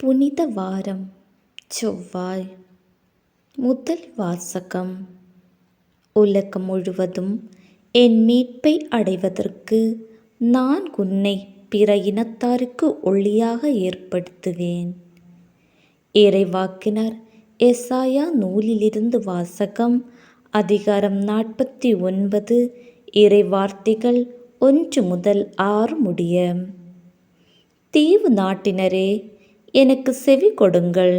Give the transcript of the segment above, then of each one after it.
புனித வாரம் செவ்வாய். முதல் வாசகம். உலகம் முழுவதும் என் மீட்பை அடைவதற்கு நான் உன்னை பிற இனத்தாருக்கு ஒளியாக ஏற்படுத்துவேன். இறைவாக்கினர் எசாயா நூலிலிருந்து வாசகம். அதிகாரம் 49, இறைவார்த்தைகள் 1 முதல் 6 முடிய. தீவு நாட்டினரே, எனக்கு செவி கொடுங்கள்.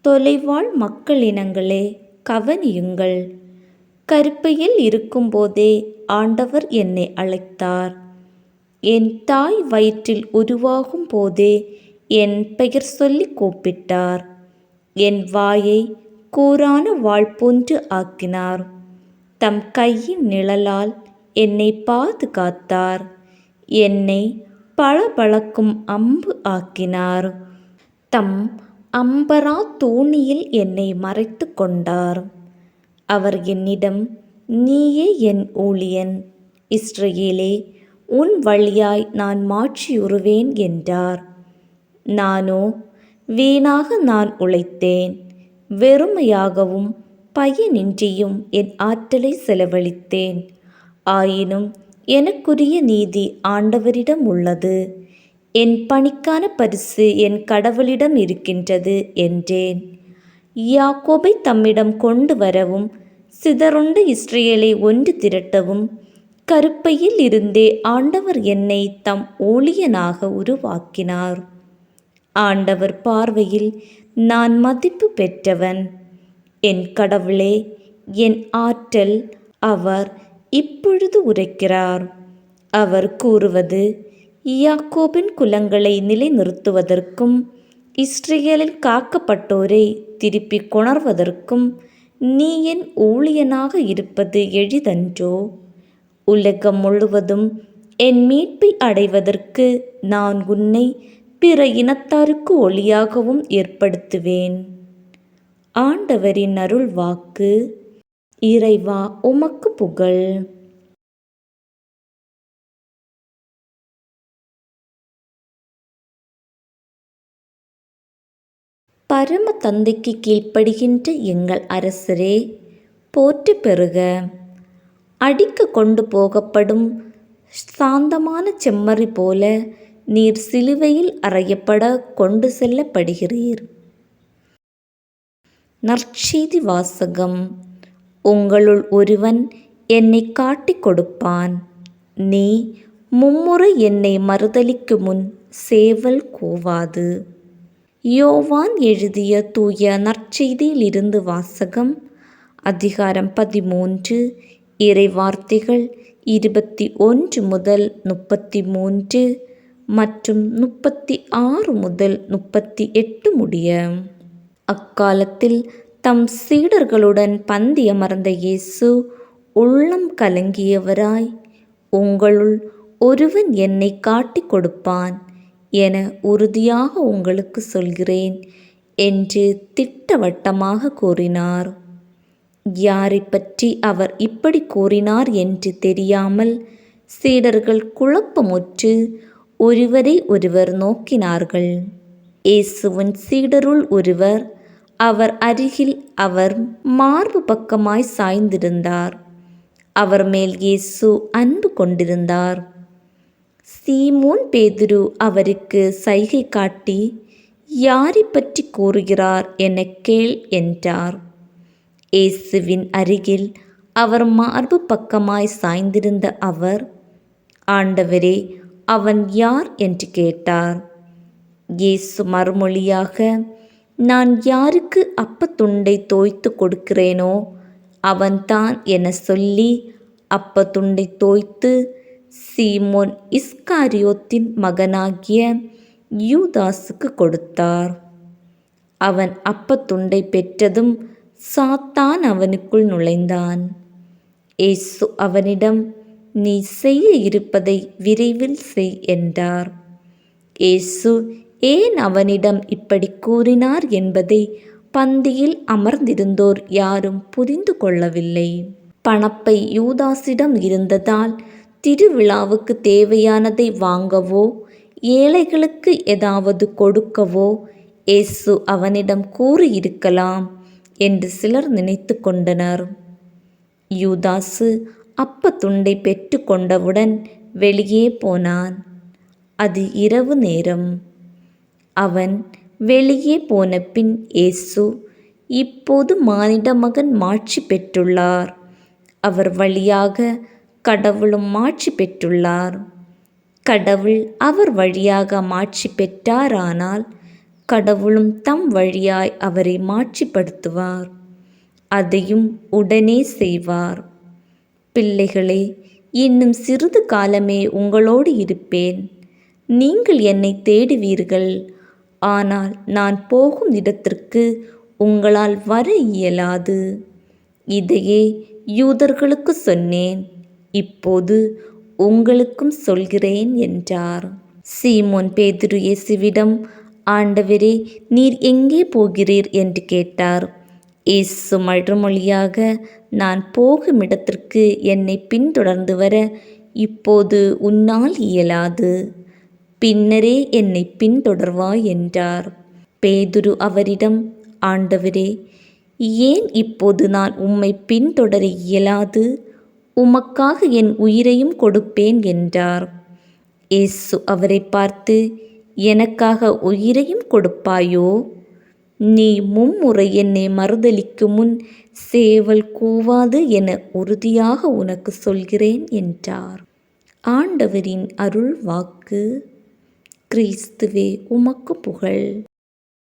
தொலைவாழ் மக்களினங்களே, கவனியுங்கள். கருப்பையில் இருக்கும்போதே ஆண்டவர் என்னை அழைத்தார். என் தாய் வயிற்றில் உருவாகும் போதே என் பெயர் சொல்லி கூப்பிட்டார். என் வாயை கூரான வாள் போன்று ஆக்கினார். தம் கையின் நிழலால் என்னை பாதுகாத்தார். என்னை பளபளக்கும் அம்பு ஆக்கினார். தம் அம்பரா தோணியில் என்னை மறைத்து கொண்டார். அவர் என்னிடம், நீயே என் ஊழியன், இஸ்ரவேலே, உன் வழியாய் நான் மாட்சியுறுவேன் என்றார். நானோ, வீணாக நான் உழைத்தேன், வெறுமையாகவும் பயனின்றியும் என் ஆற்றலை செலவழித்தேன். ஆயினும் எனக்குரிய நீதி ஆண்டவரிடம் உள்ளது. என் பணிக்கான பரிசு என் கடவுளிடம் இருக்கின்றது என்றேன். யாக்கோபை தம்மிடம் கொண்டு வரவும், சிதறுண்ட இஸ்ரவேலை ஒன்று திரட்டவும், கருப்பையில் இருந்தே ஆண்டவர் என்னை தம் ஊழியனாக உருவாக்கினார். ஆண்டவர் பார்வையில் நான் மதிப்பு பெற்றவன். என் கடவுளே, என் ஆற்றல். அவர் இப்பொழுது உரைக்கிறார். அவர் கூறுவது, யாக்கோபின் குலங்களை நிலைநிறுத்துவதற்கும் இஸ்ரவேலில் காக்கப்பட்டோரை திருப்பி கொணர்வதற்கும் நீ என் ஊழியனாக இருப்பது எளிதன்றோ? உலகம் முழுவதும் என் மீட்பை அடைவதற்கு நான் உன்னை பிற இனத்தாருக்கு ஒளியாகவும் ஏற்படுத்துவேன். ஆண்டவரின் அருள் வாக்கு. இறைவா, உமக்கு புகழ். பரம தந்தைக்கு கீழ்ப்படுகின்ற எங்கள் அரசரே, போற்றி பெறுக. அடிக்க கொண்டு போகப்படும் சாந்தமான செம்மறி போல நீர் சிலுவையில் அறையப்பட கொண்டு செல்லப்படுகிறீர். நற்செய்தி வாசகம். உங்களுள் ஒருவன் என்னை காட்டிக் கொடுப்பான். நீ மும்முறை என்னை மறுதலிக்கும் முன் சேவல் கூவாது. யோவான் எழுதிய தூய நற்செய்தியிலிருந்து வாசகம். அதிகாரம் 13, இறைவார்த்தைகள் 21 முதல் 33 மற்றும் 36 முதல் 38 முடிய. அக்காலத்தில் தம் சீடர்களுடன் பந்தியமர்ந்த இயேசு உள்ளம் கலங்கியவராய், உங்களுள் ஒருவன் என்னை காட்டிக் கொடுப்பான் என உறுதியாக உங்களுக்கு சொல்கிறேன் என்று திட்டவட்டமாக கூறினார். யாரை பற்றி அவர் இப்படி கூறினார் என்று தெரியாமல் சீடர்கள் குழப்பமுற்று ஒருவரை ஒருவர் நோக்கினார்கள். இயேசுவின் சீடருள் ஒருவர் அவர் அருகில் அவர் மார்பு பக்கமாய் சாய்ந்திருந்தார். அவர் மேல் இயேசு அன்பு கொண்டிருந்தார். சீமோன் பேதுரு அவருக்கு சைகை காட்டி, யாரை பற்றி கூறுகிறார் என கேள் என்றார். இயேசுவின் அருகில் அவர் மார்பு பக்கமாய் சாய்ந்திருந்த அவர், ஆண்டவரே, அவன் யார் என்று கேட்டார். இயேசு மறுமொழியாக, நான் யாருக்கு அப்பத்துண்டை தோய்த்து கொடுக்கிறேனோ அவன்தான் என சொல்லி அப்பத்துண்டை தோய்த்து சீமோன் இஸ்காரியோத்தின் மகனாகிய யூதாசுக்கு கொடுத்தார். அவன் அப்பத்துண்டை பெற்றதும் சாத்தான் அவனுக்குள் நுழைந்தான். இயேசு அவனிடம், நீ செய்ய இருப்பதை விரைவில் செய் என்றார். இயேசு ஏன் அவனிடம் இப்படி கூறினார் என்பதை பந்தியில் அமர்ந்திருந்தோர் யாரும் புரிந்து கொள்ளவில்லை. பணப்பை யூதாசிடம் இருந்ததால் திருவிழாவுக்கு தேவையானதை வாங்கவோ ஏழைகளுக்கு ஏதாவது கொடுக்கவோ இயேசு அவனிடம் கூறியிருக்கலாம் என்று சிலர் நினைத்து கொண்டனர். யூதாசு அப்பத்துண்டை பெற்று கொண்டவுடன் வெளியே போனான். அது இரவு நேரம். அவன் வெளியே போன பின் இயேசு, இப்போது மானிட மகன் மாட்சி பெற்றுள்ளார். அவர் வழியாக கடவுளும் மாட்சி பெற்றுள்ளார். கடவுள் அவர் வழியாக மாட்சி பெற்றாரானால் கடவுளும் தம் வழியாய் அவரை மாட்சிப்படுத்துவார். அதையும் உடனே செய்வார். பிள்ளைகளே, இன்னும் சிறிது காலமே உங்களோடு இருப்பேன். நீங்கள் என்னை தேடுவீர்கள். ஆனால் நான் போகும் இடத்திற்கு உங்களால் வர இயலாது. இதையே யூதர்களுக்கு சொன்னேன், இப்போது உங்களுக்கும் சொல்கிறேன் என்றார். சீமோன் பேதுரு இயேசுவிடம், ஆண்டவரே, நீர் எங்கே போகிறீர் என்று கேட்டார். இயேசு மறுமொழியாக, நான் போகும் இடத்திற்கு என்னை பின்தொடர்ந்து வர இப்போது உன்னால் இயலாது. பின்னரே என்னை பின்தொடர்வாய் என்றார். பேதுரு அவரிடம், ஆண்டவரே, ஏன் இப்போது நான் உம்மை பின்தொடர இயலாது? உமக்காக என் உயிரையும் கொடுப்பேன் என்றார். இயேசு அவரை பார்த்து, எனக்காக உயிரையும் கொடுப்பாயோ? நீ மும்முறை என்னை மறுதலிக்கும் முன் சேவல் கூவாது என உறுதியாக உனக்கு சொல்கிறேன் என்றார். ஆண்டவரின் அருள் வாக்கு. கிறிஸ்துவே உமக்கு புகழ்.